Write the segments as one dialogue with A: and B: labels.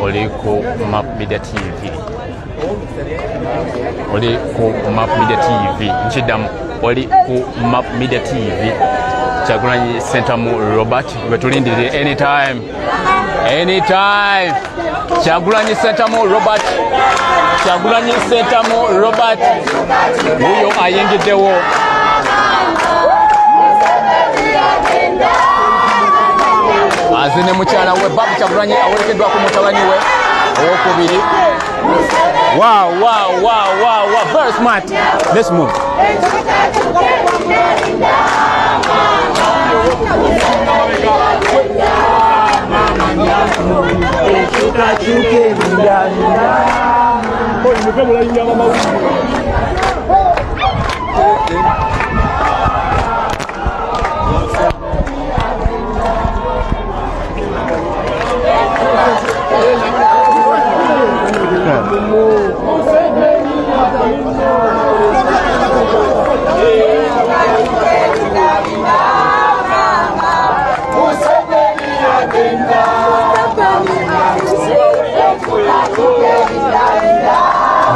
A: oli ku Map Media TV. Oli ku Map Media TV. Nchiddamu oli ku Map Media TV. Kyagulanyi Sentamu Robert betulindirire anytime. Kyagulanyi Sentamu Robert. Kyagulanyi Sentamu Robert. Uyo Bwayingiddewo. Azine mukyala we Barbie Kyagulanyi awerekeddwa ku mutabani we owokubiri. Wow. Very smart. Let's move.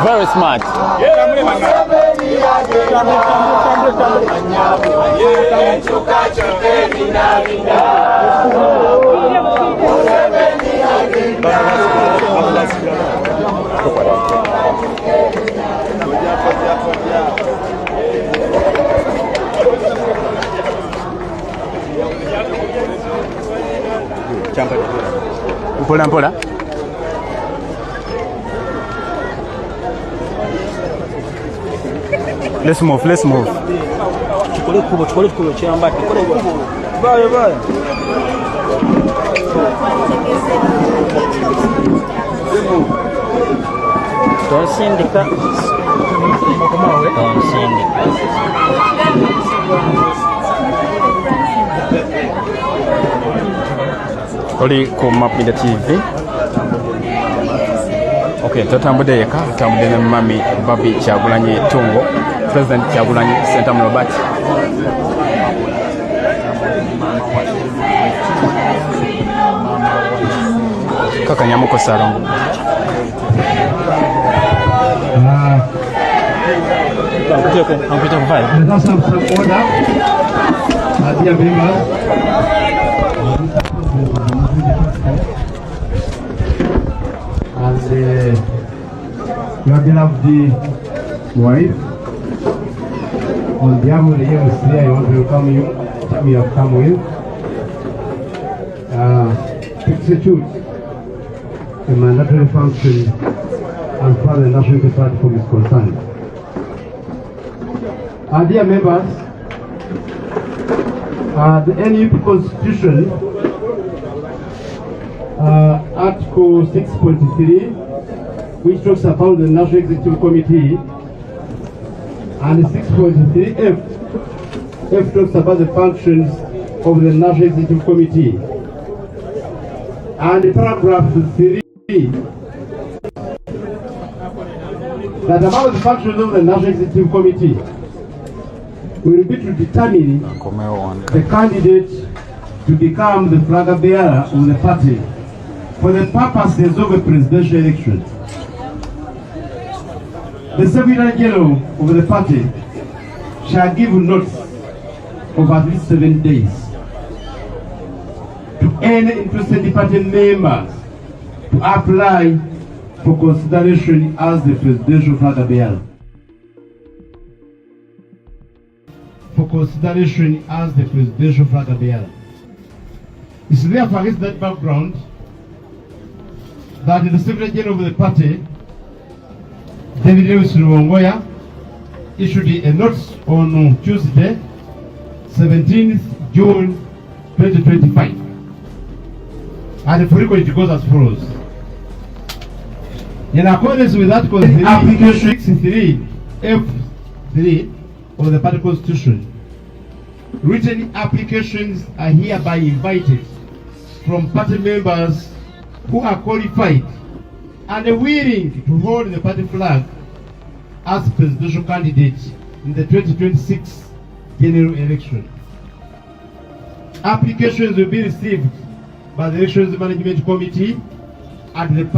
A: Very smart. Mpola. Let's move. Chikole kubo chamba chikole kubo. Bye. Tonsindika. Oli ku Map Media TV. Okay, tutambudde yeka, tutambudde ne mami Barbie Kyagulanyi Tungo, President Kyagulanyi Sentamu Robert. Kaka Nyamuko Sarongo. I'm going to fight.
B: Let us have some order. Dear members. And your beloved wife, on behalf of the MSC, I want to welcome you. We have come with execute a mandatory function as far as the national platform is concerned. Dear members, the NUP Constitution, Article 6.3, which talks about the National Executive Committee, and 6.3F, F talks about the functions of the National Executive Committee, and paragraph 3, that about the functions of the National Executive Committee will be to determine the candidate to become the flag bearer of the party for the purposes of a presidential election. The Secretary General of the party shall give notice of at least 7 days to any interested party members to apply for consideration as the presidential flag bearer. For consideration as the presidential flag bearer. It's therefore against that background that the Secretary General of the party, David Lewis Luongoya, issued a notice on Tuesday, 17th June 2025. And the frequency it goes as follows. In accordance with Article 3, Application 63F3 of the party constitution, written applications are hereby invited from party members who are qualified and willing to hold the party flag as presidential candidate in the 2026 general election. Applications will be received by the Elections Management Committee at the